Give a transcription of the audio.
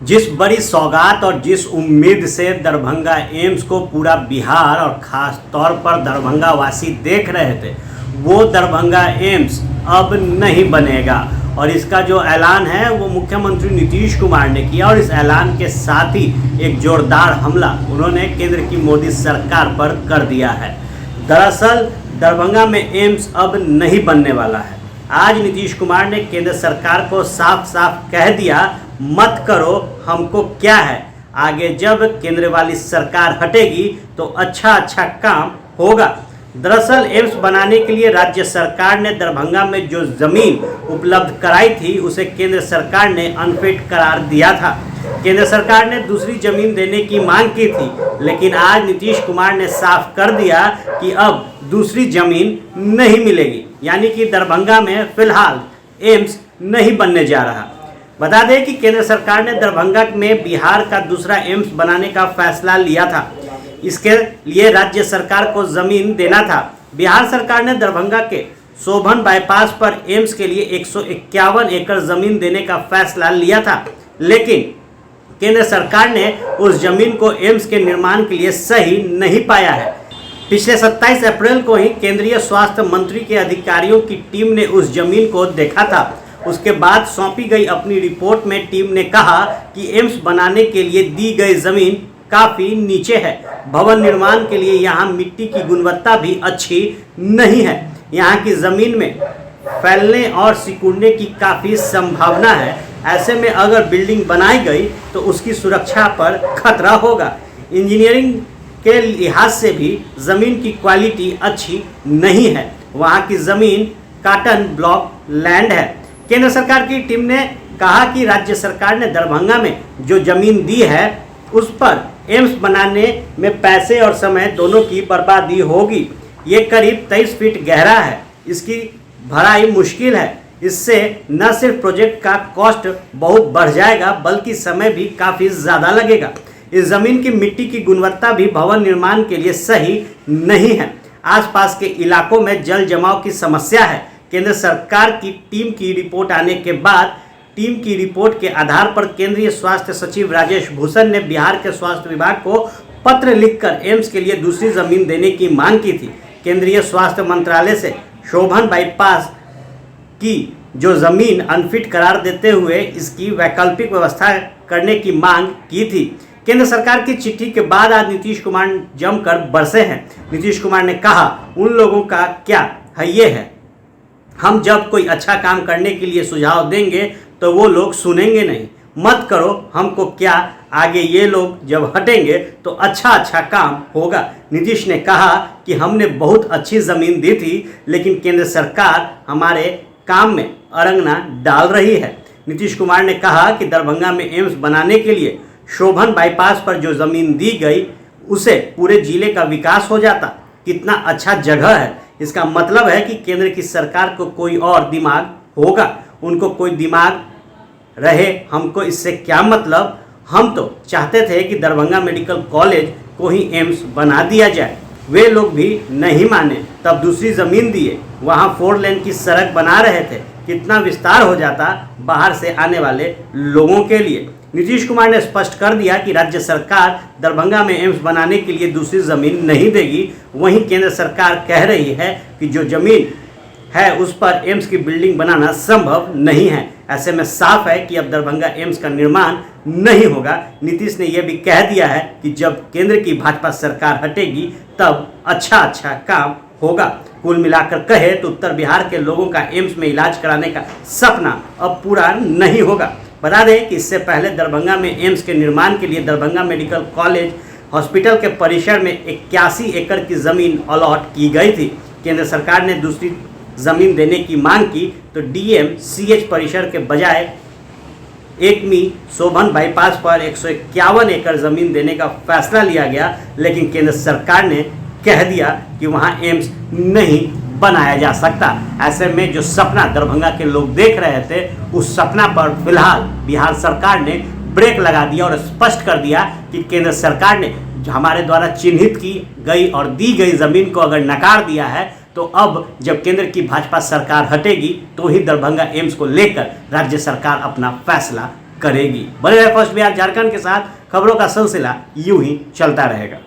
जिस बड़ी सौगात और जिस उम्मीद से दरभंगा एम्स को पूरा बिहार और ख़ास तौर पर दरभंगा वासी देख रहे थे, वो दरभंगा एम्स अब नहीं बनेगा। और इसका जो ऐलान है वो मुख्यमंत्री नीतीश कुमार ने किया और इस ऐलान के साथ ही एक जोरदार हमला उन्होंने केंद्र की मोदी सरकार पर कर दिया है। दरअसल दरभंगा में एम्स अब नहीं बनने वाला है। आज नीतीश कुमार ने केंद्र सरकार को साफ साफ कह दिया, मत करो, हमको क्या है, आगे जब केंद्र वाली सरकार हटेगी तो अच्छा काम होगा। दरअसल एम्स बनाने के लिए राज्य सरकार ने दरभंगा में जो ज़मीन उपलब्ध कराई थी उसे केंद्र सरकार ने अनफिट करार दिया था। केंद्र सरकार ने दूसरी ज़मीन देने की मांग की थी, लेकिन आज नीतीश कुमार ने साफ कर दिया कि अब दूसरी ज़मीन नहीं मिलेगी, यानी कि दरभंगा में फिलहाल एम्स नहीं बनने जा रहा। बता दें कि केंद्र सरकार ने दरभंगा में बिहार का दूसरा एम्स बनाने का फैसला लिया था। इसके लिए राज्य सरकार को ज़मीन देना था। बिहार सरकार ने दरभंगा के शोभन बाईपास पर एम्स के लिए 151 एकड़ ज़मीन देने का फैसला लिया था, लेकिन केंद्र सरकार ने उस ज़मीन को एम्स के निर्माण के लिए सही नहीं पाया है। पिछले 27 अप्रैल को ही केंद्रीय स्वास्थ्य मंत्री के अधिकारियों की टीम ने उस ज़मीन को देखा था। उसके बाद सौंपी गई अपनी रिपोर्ट में टीम ने कहा कि एम्स बनाने के लिए दी गई ज़मीन काफ़ी नीचे है। भवन निर्माण के लिए यहाँ मिट्टी की गुणवत्ता भी अच्छी नहीं है। यहाँ की ज़मीन में फैलने और सिकुड़ने की काफ़ी संभावना है। ऐसे में अगर बिल्डिंग बनाई गई तो उसकी सुरक्षा पर खतरा होगा। इंजीनियरिंग के लिहाज से भी ज़मीन की क्वालिटी अच्छी नहीं है। वहाँ की ज़मीन काटन ब्लॉक लैंड है। केंद्र सरकार की टीम ने कहा कि राज्य सरकार ने दरभंगा में जो ज़मीन दी है उस पर एम्स बनाने में पैसे और समय दोनों की बर्बादी होगी। ये करीब 23 फीट गहरा है, इसकी भराई मुश्किल है। इससे न सिर्फ प्रोजेक्ट का कॉस्ट बहुत बढ़ जाएगा बल्कि समय भी काफ़ी ज़्यादा लगेगा। इस ज़मीन की मिट्टी की गुणवत्ता भी भवन निर्माण के लिए सही नहीं है। आसपास के इलाकों में जल जमाव की समस्या है। केंद्र सरकार की टीम की रिपोर्ट आने के बाद टीम की रिपोर्ट के आधार पर केंद्रीय स्वास्थ्य सचिव राजेश भूषण ने बिहार के स्वास्थ्य विभाग को पत्र लिखकर एम्स के लिए दूसरी ज़मीन देने की मांग की थी। केंद्रीय स्वास्थ्य मंत्रालय से शोभन बाईपास की जो ज़मीन अनफिट करार देते हुए इसकी वैकल्पिक व्यवस्था करने की मांग की थी। केंद्र सरकार की चिट्ठी के बाद आज नीतीश कुमार जमकर बरसे हैं। नीतीश कुमार ने कहा, उन लोगों का क्या है, ये है, हम जब कोई अच्छा काम करने के लिए सुझाव देंगे तो वो लोग सुनेंगे नहीं। मत करो, हमको क्या, आगे ये लोग जब हटेंगे तो अच्छा काम होगा। नीतीश ने कहा कि हमने बहुत अच्छी ज़मीन दी थी, लेकिन केंद्र सरकार हमारे काम में अड़ंगना डाल रही है। नीतीश कुमार ने कहा कि दरभंगा में एम्स बनाने के लिए शोभन बाईपास पर जो ज़मीन दी गई उसे पूरे जिले का विकास हो जाता। कितना अच्छा जगह है। इसका मतलब है कि केंद्र की सरकार को कोई और दिमाग होगा। उनको कोई दिमाग रहे, हमको इससे क्या मतलब। हम तो चाहते थे कि दरभंगा मेडिकल कॉलेज को ही एम्स बना दिया जाए। वे लोग भी नहीं माने, तब दूसरी ज़मीन दिए। वहाँ 4 लेन की सड़क बना रहे थे, कितना विस्तार हो जाता बाहर से आने वाले लोगों के लिए। नीतीश कुमार ने स्पष्ट कर दिया कि राज्य सरकार दरभंगा में एम्स बनाने के लिए दूसरी ज़मीन नहीं देगी। वहीं केंद्र सरकार कह रही है कि जो ज़मीन है उस पर एम्स की बिल्डिंग बनाना संभव नहीं है। ऐसे में साफ है कि अब दरभंगा एम्स का निर्माण नहीं होगा। नीतीश ने यह भी कह दिया है कि जब केंद्र की भाजपा सरकार हटेगी तब अच्छा काम होगा। कुल मिलाकर कहे तो उत्तर बिहार के लोगों का एम्स में इलाज कराने का सपना अब पूरा नहीं होगा। बता दें कि इससे पहले दरभंगा में एम्स के निर्माण के लिए दरभंगा मेडिकल कॉलेज हॉस्पिटल के परिसर में 81 एकड़ की ज़मीन अलॉट की गई थी। केंद्र सरकार ने दूसरी ज़मीन देने की मांग की तो DMCH परिसर के बजाय एकमी शोभन बाईपास पर 151 एकड़ ज़मीन देने का फैसला लिया गया, लेकिन केंद्र सरकार ने कह दिया कि वहाँ एम्स नहीं बनाया जा सकता। ऐसे में जो सपना दरभंगा के लोग देख रहे थे उस सपना पर फिलहाल बिहार सरकार ने ब्रेक लगा दिया और स्पष्ट कर दिया कि केंद्र सरकार ने हमारे द्वारा चिन्हित की गई और दी गई ज़मीन को अगर नकार दिया है तो अब जब केंद्र की भाजपा सरकार हटेगी तो ही दरभंगा एम्स को लेकर राज्य सरकार अपना फैसला करेगी। बने रहे फर्स्ट बिहार झारखंड के साथ, खबरों का सिलसिला यूं ही चलता रहेगा।